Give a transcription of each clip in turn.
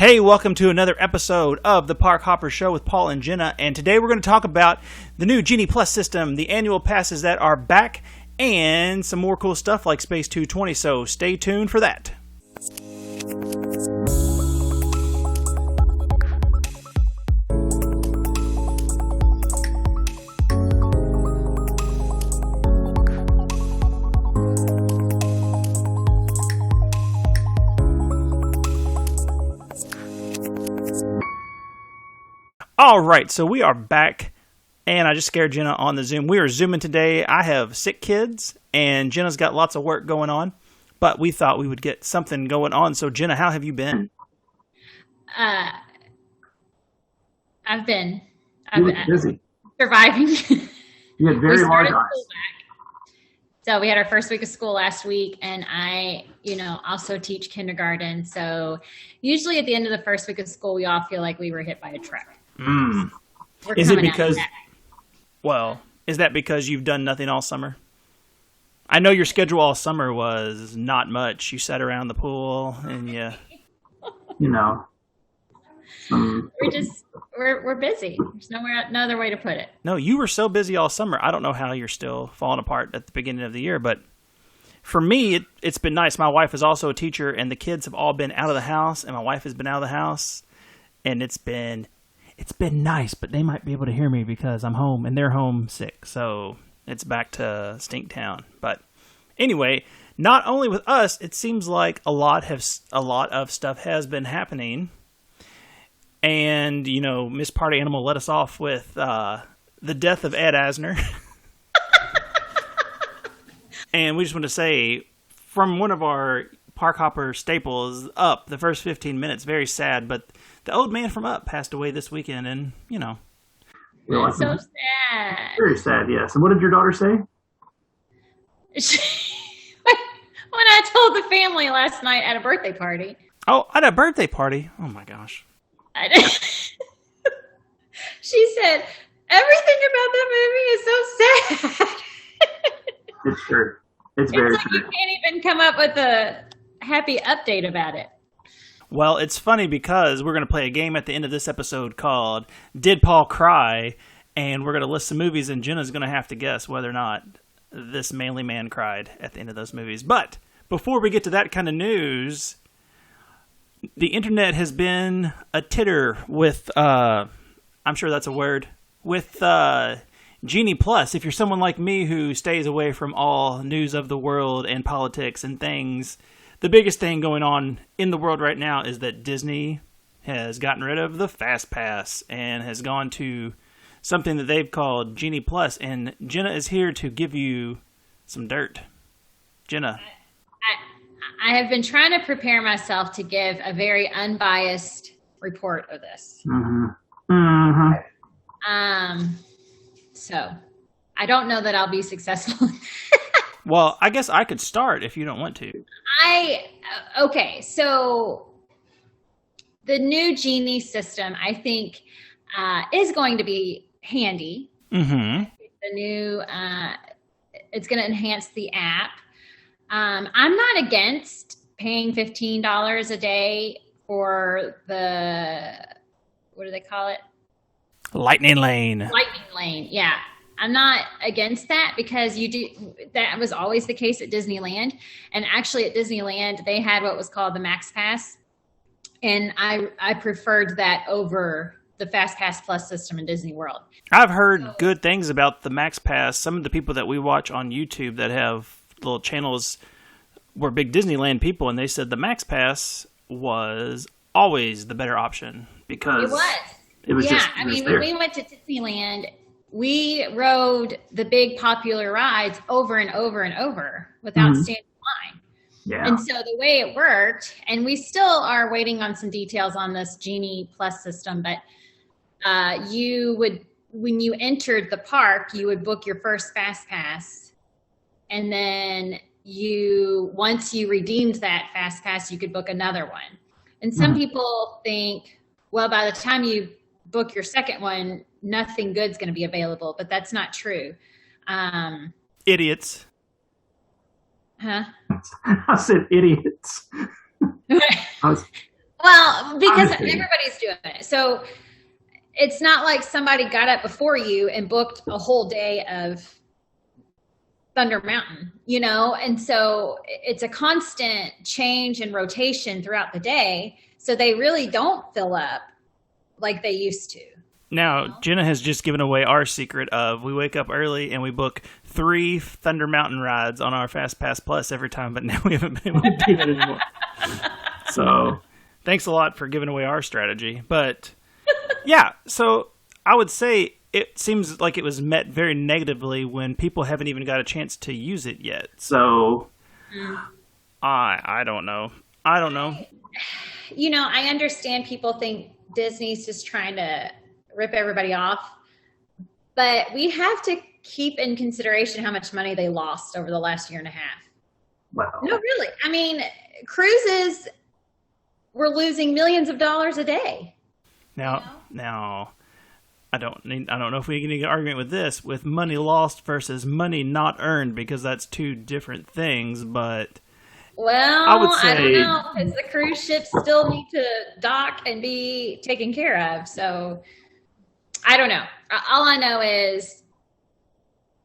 Hey, welcome to another episode of the Park Hopper Show with Paul and Jenna, and today we're going to talk about the new Genie Plus system, the annual passes that are back, and some more cool stuff like Space 220, so stay tuned for that. All right, so we are back, and I just scared Jenna on the Zoom. We are Zooming today. I have sick kids, and Jenna's got lots of work going on, but we thought we would get something going on. So, Jenna, how have you been? I've been busy. Surviving. You had very large eyes. So we had our first week of school last week, and I, also teach kindergarten. So usually at the end of the first week of school, we all feel like we were hit by a truck. Is that because you've done nothing all summer? I know your schedule all summer was not much. You sat around the pool and we're busy. There's no other way to put it. No, you were so busy all summer. I don't know how you're still falling apart at the beginning of the year, but for me, it's been nice. My wife is also a teacher, and the kids have all been out of the house, and my wife has been out of the house, and it's been nice, but they might be able to hear me because I'm home and they're homesick. So it's back to Stinktown. But anyway, not only with us, it seems like a lot of stuff has been happening. And, Miss Party Animal let us off with the death of Ed Asner. And we just want to say, from one of our Park Hopper staples, Up, the first 15 minutes, very sad, but the old man from Up passed away this weekend, and, It's so sad. Very sad, yes. And what did your daughter say? When I told the family last night at a birthday party. Oh, at a birthday party? Oh, my gosh. She said, everything about that movie is so sad. It's true. It's very true. You can't even come up with a happy update about it. Well, it's funny because we're going to play a game at the end of this episode called Did Paul Cry? And we're going to list some movies, and Jenna's going to have to guess whether or not this manly man cried at the end of those movies. But before we get to that kind of news, the internet has been a titter with, I'm sure that's a word, with Genie Plus. If you're someone like me who stays away from all news of the world and politics and things, the biggest thing going on in the world right now is that Disney has gotten rid of the Fast Pass and has gone to something that they've called Genie Plus. And Jenna is here to give you some dirt. Jenna. I have been trying to prepare myself to give a very unbiased report of this. So I don't know that I'll be successful. Well, I guess I could start if you don't want to. Okay, so the new Genie system, I think, is going to be handy. Mm-hmm. The new, it's going to enhance the app. I'm not against paying $15 a day for the, what do they call it? Lightning Lane, yeah. I'm not against that because that was always the case at Disneyland. And actually at Disneyland, they had what was called the Max Pass. And I preferred that over the Fast Pass Plus system in Disney World. I've heard good things about the Max Pass. Some of the people that we watch on YouTube that have little channels were big Disneyland people, and they said the Max Pass was always the better option because it was when we went to Disneyland, we rode the big popular rides over and over and over without standing in line. Yeah. And so the way it worked, and we still are waiting on some details on this Genie Plus system, but when you entered the park, you would book your first Fast Pass, and then once you redeemed that Fast Pass, you could book another one. And some people think, well, by the time you book your second one, nothing good's going to be available, but that's not true. Idiots. Huh? I said idiots. Well, because Honestly. everybody's doing it. So it's not like somebody got up before you and booked a whole day of Thunder Mountain, and so it's a constant change and rotation throughout the day. So they really don't fill up like they used to. Now, Jenna has just given away our secret of we wake up early and we book 3 Thunder Mountain rides on our Fast Pass Plus every time, but now we haven't been able to do that anymore. So thanks a lot for giving away our strategy. But yeah, so I would say it seems like it was met very negatively when people haven't even got a chance to use it yet. So I don't know. I understand people think Disney's just trying to rip everybody off, but we have to keep in consideration how much money they lost over the last year and a half. Wow. No, really. I mean, cruises were losing millions of dollars a day. Now, I don't know if we can get an argument with this, with money lost versus money not earned, because that's 2 different things, but well, I would say, I don't know, because the cruise ships still need to dock and be taken care of. So I don't know. All I know is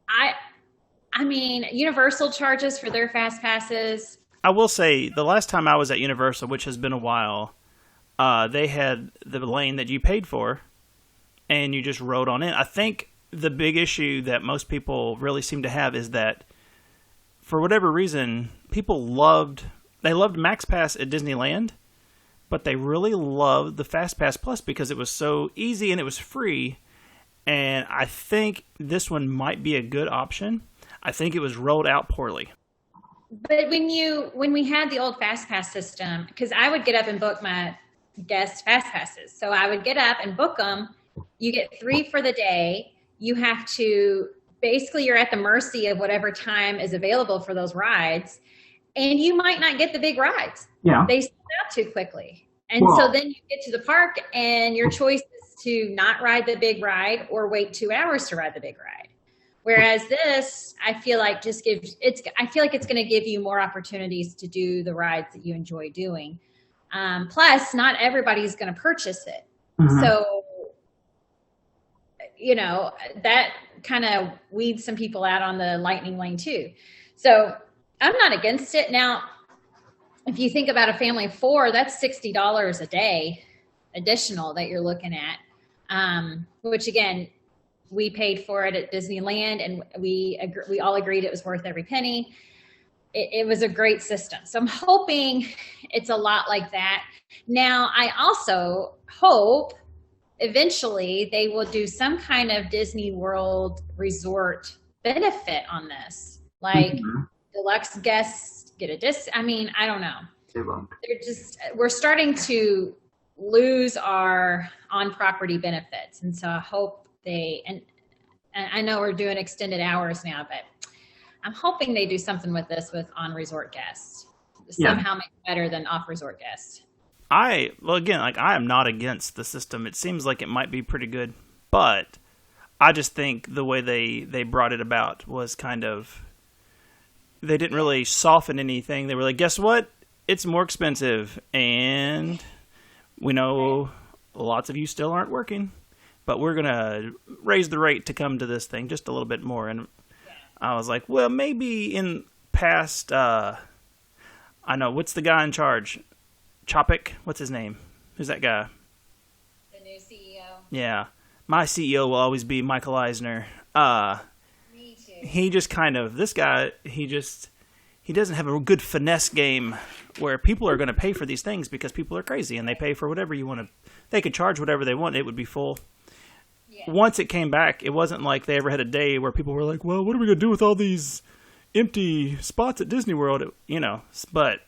I mean, Universal charges for their fast passes. I will say the last time I was at Universal, which has been a while, they had the lane that you paid for and you just rode on in. I think the big issue that most people really seem to have is that for whatever reason, people loved Max Pass at Disneyland, but they really loved the Fast Pass Plus because it was so easy and it was free. And I think this one might be a good option. I think it was rolled out poorly. But when we had the old Fast Pass system, because I would get up and book my guest Fast Passes. So I would get up and book them. You get 3 for the day. You have to, basically you're at the mercy of whatever time is available for those rides. And you might not get the big rides. Yeah. They sell out too quickly. And so then you get to the park and your choice is to not ride the big ride or wait 2 hours to ride the big ride. Whereas this, I feel like it's going to give you more opportunities to do the rides that you enjoy doing. Plus, not everybody's going to purchase it. Mm-hmm. So, that kind of weeds some people out on the Lightning Lane too. So I'm not against it. Now, if you think about a family of 4, that's $60 a day additional that you're looking at, which again, we paid for it at Disneyland and we all agreed it was worth every penny. It was a great system. So I'm hoping it's a lot like that. Now, I also hope eventually they will do some kind of Disney World resort benefit on this. Like deluxe guests get a I don't know. We're starting to lose our on-property benefits. And so I hope and I know we're doing extended hours now, but I'm hoping they do something with this with on-resort guests. Somehow make it better than off-resort guests. I am not against the system. It seems like it might be pretty good, but I just think the way they brought it about was kind of, they didn't really soften anything. They were like, guess what? It's more expensive, and we know lots of you still aren't working, but we're going to raise the rate to come to this thing just a little bit more. And I was like, well, maybe in past, I know, what's the guy in charge? Chopik? What's his name? Who's that guy? The new CEO. Yeah. My CEO will always be Michael Asner. Me too. He just kind of, this guy, he doesn't have a good finesse game where people are going to pay for these things because people are crazy and they pay for whatever you want to. They could charge whatever they want. It would be full. Yeah. Once it came back, it wasn't like they ever had a day where people were like, well, what are we going to do with all these empty spots at Disney World? But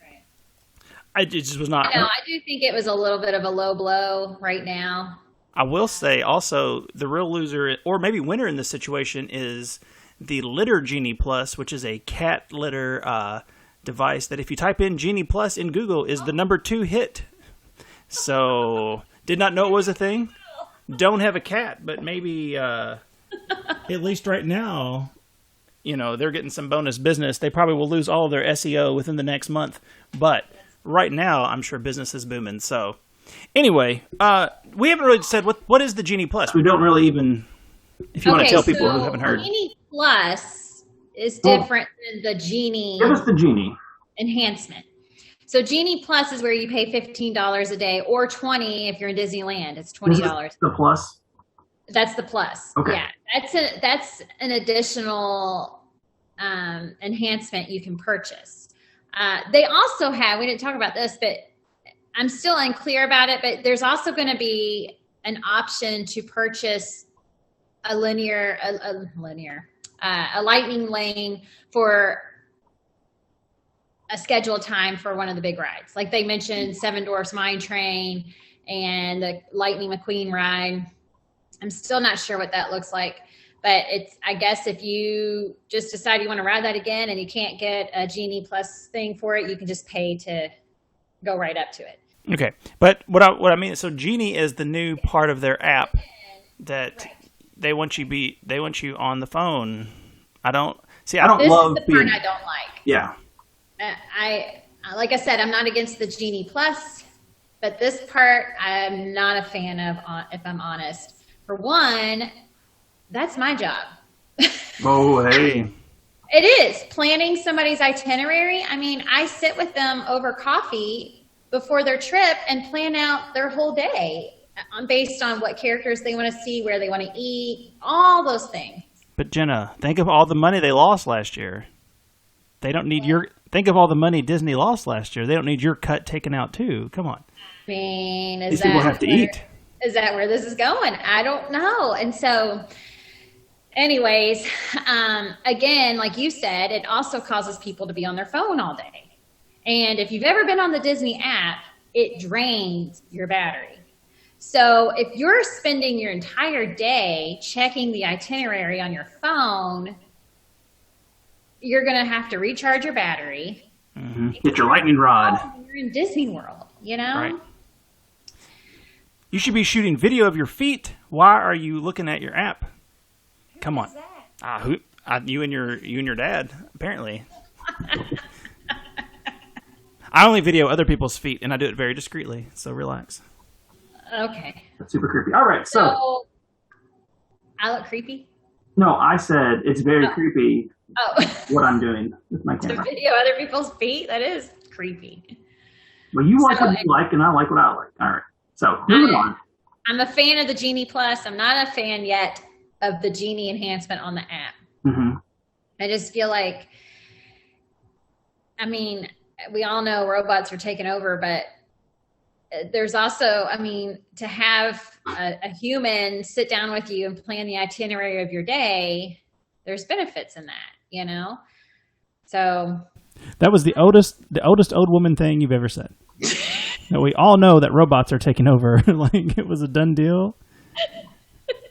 it just was not. I do think it was a little bit of a low blow right now. I will say also the real loser, or maybe winner in this situation, is the litter Genie Plus, which is a cat litter device that if you type in Genie Plus in Google is the number 2 hit. So did not know it was a thing. Don't have a cat, but maybe at least right now, they're getting some bonus business. They probably will lose all of their SEO within the next month, but right now, I'm sure business is booming. So, anyway, we haven't really said what is the Genie Plus. We don't really even. If you want to tell people who haven't heard, Genie Plus is different than the Genie. Give us the Genie enhancement. So Genie Plus is where you pay $15 a day, or $20 if you're in Disneyland. It's $20. The Plus. That's the Plus. Okay. Yeah, that's an additional enhancement you can purchase. They also have. We didn't talk about this, but I'm still unclear about it. But there's also going to be an option to purchase a lightning lane for a scheduled time for one of the big rides. Like they mentioned Seven Dwarfs Mine Train and the Lightning McQueen ride. I'm still not sure what that looks like, but I guess if you just decide you want to ride that again and you can't get a Genie Plus thing for it, you can just pay to go right up to it. Okay. But what I mean, so Genie is the new part of their app that they want you on the phone. I don't love this is the being, part I don't like. Yeah. Like I said, I'm not against the Genie Plus, but this part I'm not a fan of, if I'm honest. For one, that's my job. Oh, hey. It is planning somebody's itinerary. I mean, I sit with them over coffee before their trip and plan out their whole day based on what characters they want to see, where they want to eat, all those things. But Jenna, think of all the money they lost last year. They don't need think of all the money Disney lost last year. They don't need your cut taken out too. Come on. I mean, these people have to eat. Is that where this is going? I don't know. And so anyways, again, like you said, it also causes people to be on their phone all day. And if you've ever been on the Disney app, it drains your battery. So if you're spending your entire day checking the itinerary on your phone, you're going to have to recharge your battery. Mm-hmm. Get your lightning rod. You're in Disney World, you know? Right. You should be shooting video of your feet. Why are you looking at your app? Come on. You and your dad, apparently. I only video other people's feet, and I do it very discreetly, so relax. Okay. That's super creepy. All right, so I look creepy? No, I said it's very creepy what I'm doing with my camera. To video other people's feet? That is creepy. Well, you like what you like, and I like what I like. All right. So, moving on. I'm a fan of the Genie Plus. I'm not a fan yet of the Genie enhancement on the app. Mm-hmm. I just feel like, I mean, we all know robots are taking over, but there's also, I mean, to have a human sit down with you and plan the itinerary of your day, there's benefits in that, you know? So. That was the oldest old woman thing you've ever said. No, we all know that robots are taking over. Like it was a done deal.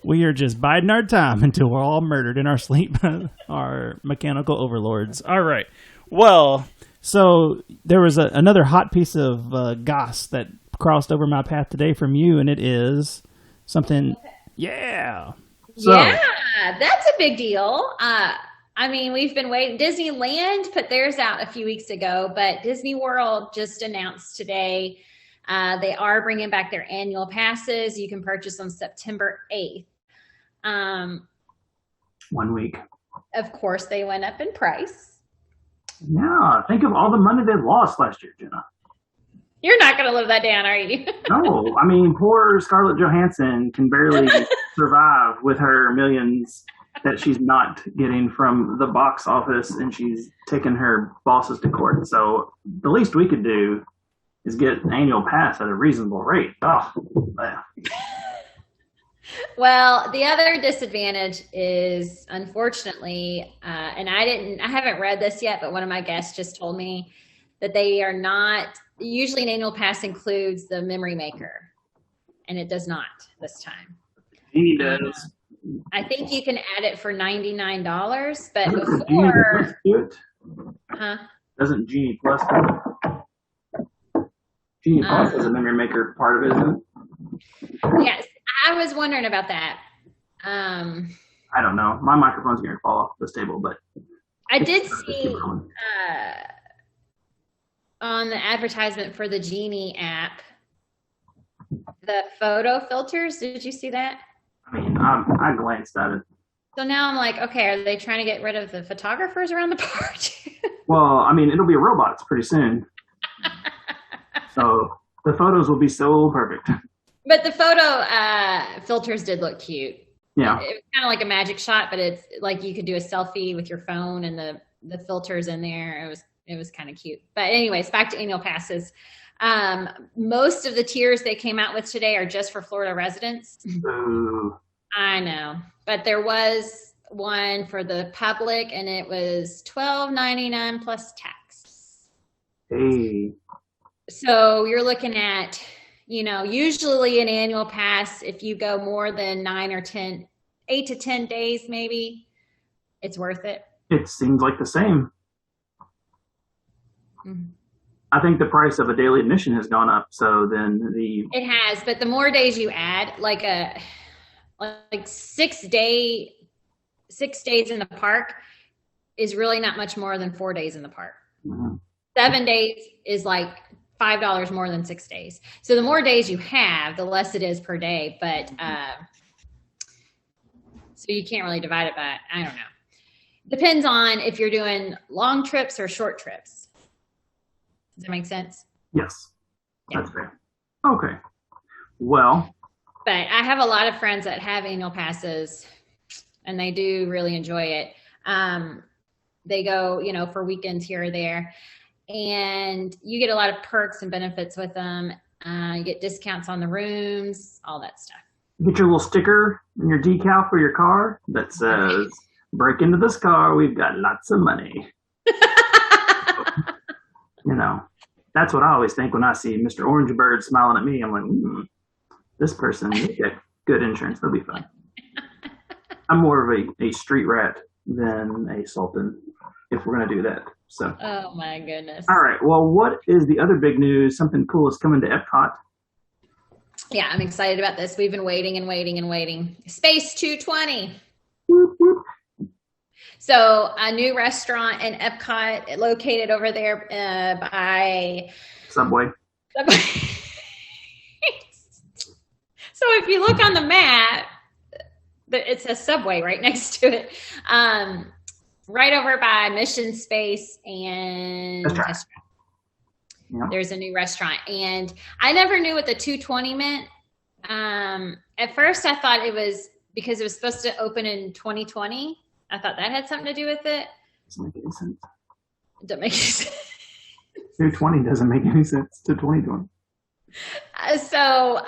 We are just biding our time until we're all murdered in our sleep by our mechanical overlords. All right. Well, so there was another hot piece of goss that crossed over my path today from you, and it is something. Yeah. So, yeah, that's a big deal. I mean, we've been waiting. Disneyland put theirs out a few weeks ago, but Disney World just announced today they are bringing back their annual passes. You can purchase on September 8th. 1 week. Of course, they went up in price. Yeah, think of all the money they lost last year, Jenna. You're not going to live that down, are you? No, I mean, poor Scarlett Johansson can barely survive with her millions that she's not getting from the box office, and she's taking her bosses to court. So the least we could do is get an annual pass at a reasonable rate. Oh, man. Well, the other disadvantage is, unfortunately, and I haven't read this yet, but one of my guests just told me that they are not, usually an annual pass includes the memory maker, and it does not this time. He does. I think you can add it for $99, but Doesn't before, Genie Plus do it? Doesn't Genie Plus do it? Genie Plus is a memory maker part of it, isn't it? Yes, I was wondering about that. I don't know. My microphone's going to fall off this table, but I did see on the advertisement for the Genie app, the photo filters. Did you see that? I mean, I glanced at it. So now I'm like, okay, are they trying to get rid of the photographers around the park? Well, I mean, it'll be robots pretty soon. So the photos will be so perfect. But the photo filters did look cute. Yeah. It was kind of like a magic shot, but it's like you could do a selfie with your phone and the filters in there. It was kind of cute. But anyways, back to annual passes. Most of the tiers they came out with today are just for Florida residents. Ooh. I know, but there was one for the public, and it was $12.99 plus tax. Hey. So you're looking at, usually an annual pass, if you go more than 8 to 10 days, maybe, it's worth it. It seems like the same. Mm-hmm. I think the price of a daily admission has gone up. So then it has, but the more days you add, like 6 days in the park is really not much more than 4 days in the park. Mm-hmm. 7 days is like $5 more than 6 days. So the more days you have, the less it is per day. But so you can't really divide it by, I don't know. Depends on if you're doing long trips or short trips. Does that make sense? Yes, Yeah. That's fair. Okay. Well, but I have a lot of friends that have annual passes, and they do really enjoy it. They go, for weekends here or there, and you get a lot of perks and benefits with them. You get discounts on the rooms, all that stuff. get your little sticker and your decal for your car that says, break into this car, we've got lots of money. That's what I always think when I see Mr. Orange Bird smiling at me. I'm like, this person will get good insurance. They'll be fine. I'm more of a street rat than a sultan if we're going to do that. So. Oh, my goodness. All right. Well, what is the other big news? Something cool is coming to EPCOT. Yeah, I'm excited about this. We've been waiting and waiting and waiting. Space 220. Whoop, whoop. So a new restaurant in EPCOT located over there by Subway. So if you look on the map, it says Subway right next to it. Right over by Mission Space and Test Track. Yeah. There's a new restaurant. And I never knew what the 220 meant. At first I thought it was because it was supposed to open in 2020. I thought that had something to do with it. Doesn't make any sense. It doesn't make any sense. 220 doesn't make any sense to 2020. So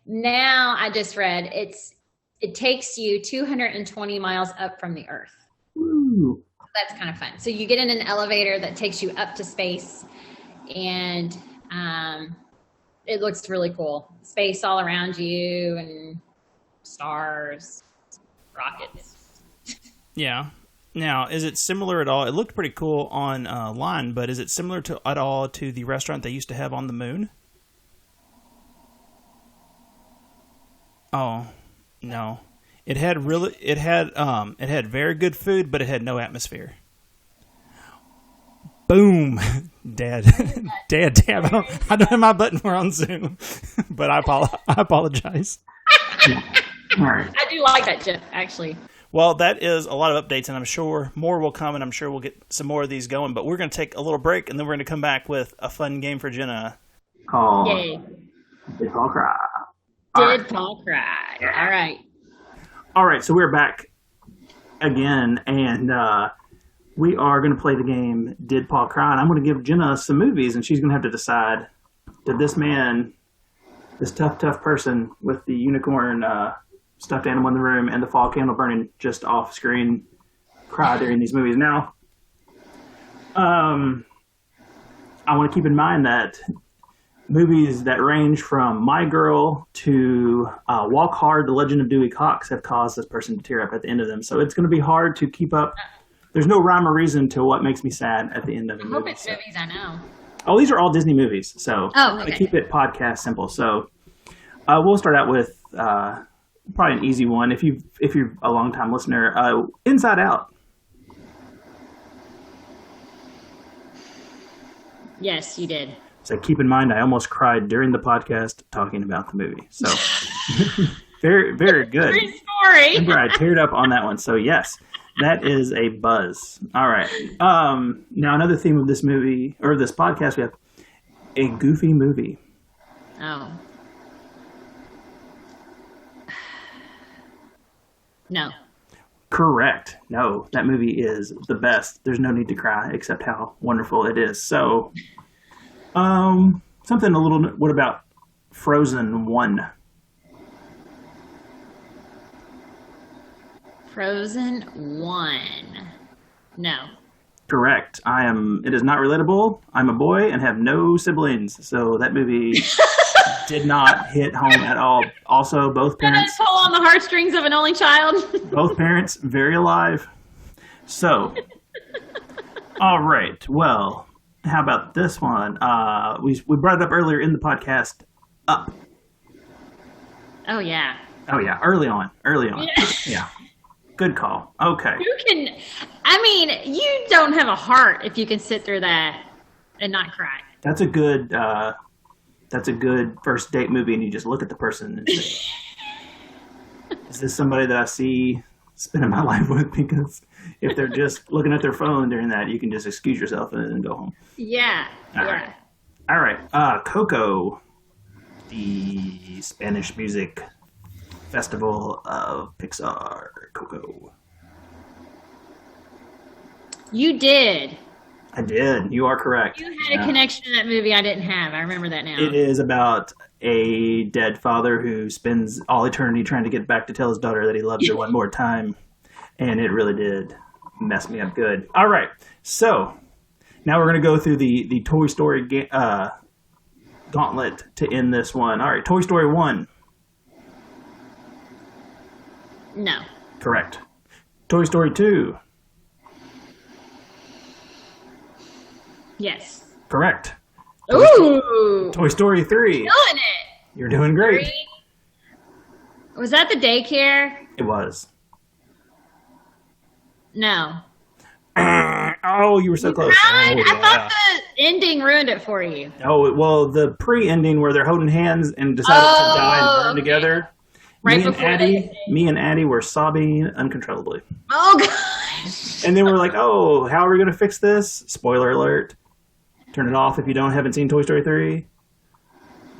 now I just read it takes you 220 miles up from the Earth. Ooh. That's kind of fun. So you get in an elevator that takes you up to space, and it looks really cool. Space all around you and stars, rockets. Yeah. Now, is it similar at all? It looked pretty cool on line, but is it similar at all to the restaurant they used to have on the moon? Oh, no. It had very good food, but it had no atmosphere. Boom, Dad. Dad, I don't have my button. We're on Zoom, but I apologize. All right. I do like that, Jeff, actually. Well, that is a lot of updates, and I'm sure more will come, and I'm sure we'll get some more of these going. But we're going to take a little break, and then we're going to come back with a fun game for Jenna. Called Yay. Did Paul Cry? Did Paul Cry? Yeah. All right. All right, so we're back again, and we are going to play the game Did Paul Cry? And I'm going to give Jenna some movies, and she's going to have to decide, did this man, this tough person with the unicorn stuffed animal in the room and the fall candle burning just off screen cry during these movies? Now, I want to keep in mind that movies that range from My Girl to Walk Hard, The Legend of Dewey Cox have caused this person to tear up at the end of them. So it's going to be hard to keep up. There's no rhyme or reason to what makes me sad at the end of a movie. I hope it's movies I know. Oh, these are all Disney movies. So okay. I keep it podcast simple. So we'll start out with probably an easy one. If you're a long time listener, Inside Out. Yes, you did. So keep in mind, I almost cried during the podcast talking about the movie. So very, very good. Great story. Remember, I teared up on that one. So yes, that is a buzz. All right. Now another theme of this movie or this podcast, we have a goofy movie. Oh. No. Correct. No, that movie is the best. There's no need to cry except how wonderful it is. So, something a little. What about Frozen 1? Frozen 1. No. Correct. It is not relatable. I'm a boy and have no siblings, so that movie did not hit home at all. Also, both parents pull on the heartstrings of an only child. both parents very alive. So, all right. Well, how about this one? We brought it up earlier in the podcast. Up. Oh yeah. Oh yeah. Early on. Yeah. Yeah. Good call. Okay. You don't have a heart if you can sit through that and not cry. That's a good first date movie, and you just look at the person and say, is this somebody that I see spending my life with? Because if they're just looking at their phone during that, you can just excuse yourself and go home. Yeah. All right. Coco, the Spanish music festival of Pixar. Coco. You did. I did. You are correct. You had a connection to that movie I didn't have. I remember that now. It is about a dead father who spends all eternity trying to get back to tell his daughter that he loves her one more time. And it really did mess me up good. All right. So now we're going to go through the Toy Story gauntlet to end this one. All right. Toy Story 1. No. Correct. Toy Story 2. Yes. Correct. Ooh. Toy Story 3. Doing it. You're doing great. 3. Was that the daycare? It was. No. Oh, you were so close. Right? Oh, yeah. I thought the ending ruined it for you. Oh, well, the pre-ending where they're holding hands and decided to die and burn together. Right Me and Addie were sobbing uncontrollably. Oh, gosh. And then we're like, oh, how are we going to fix this? Spoiler alert. Turn it off if you haven't seen Toy Story 3.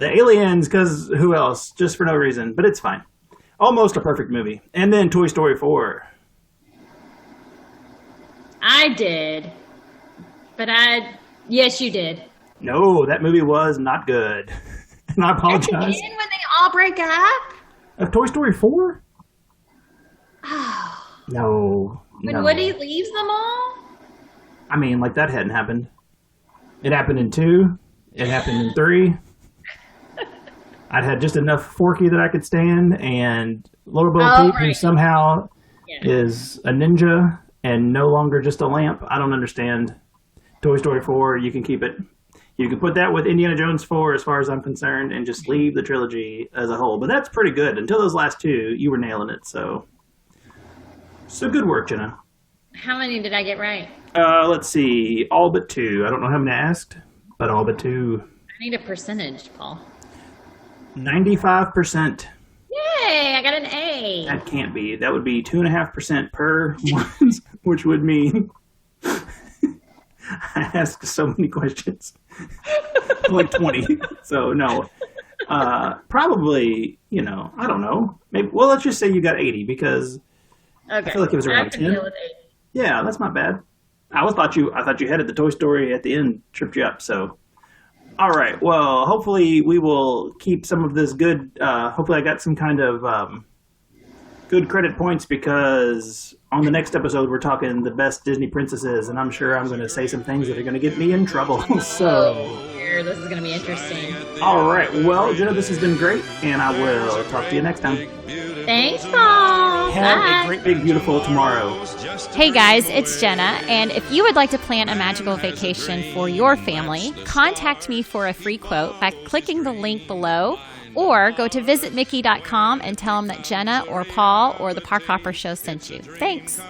The aliens, because who else? Just for no reason. But it's fine. Almost a perfect movie. And then Toy Story 4. I did. But yes, you did. No, that movie was not good. And I apologize. At the end when they all break up? Of Toy Story 4? No. When Woody leaves them all? I mean, like that hadn't happened. It happened in 2. It happened in 3. I'd had just enough Forky that I could stand, and Lower Bo Peep, who somehow is a ninja and no longer just a lamp. I don't understand. Toy Story 4, you can keep it. You can put that with Indiana Jones 4 as far as I'm concerned and just leave the trilogy as a whole. But that's pretty good. Until those last 2, you were nailing it. So good work, Jenna. How many did I get right? Let's see. All but 2. I don't know how many I asked, but all but 2. I need a percentage, Paul. 95%. Yay, I got an A. That can't be. That would be 2.5% per one, which would mean I asked so many questions. Like 20. So, no. Probably, I don't know. Maybe. Well, let's just say you got 80 because I feel like it was around 10. Yeah, that's not bad. I thought you had the Toy Story at the end tripped you up. So, all right. Well, hopefully we will keep some of this good. Hopefully I got some kind of good credit points because on the next episode we're talking the best Disney princesses, and I'm sure I'm going to say some things that are going to get me in trouble. So, this is going to be interesting. All right. Well, Jenna, this has been great, and I will talk to you next time. Thanks, Paul. Have a great, big, beautiful tomorrow. Hey guys, it's Jenna, and if you would like to plan a magical vacation for your family, contact me for a free quote by clicking the link below, or go to visitmickey.com and tell them that Jenna or Paul or the Park Hopper Show sent you. Thanks.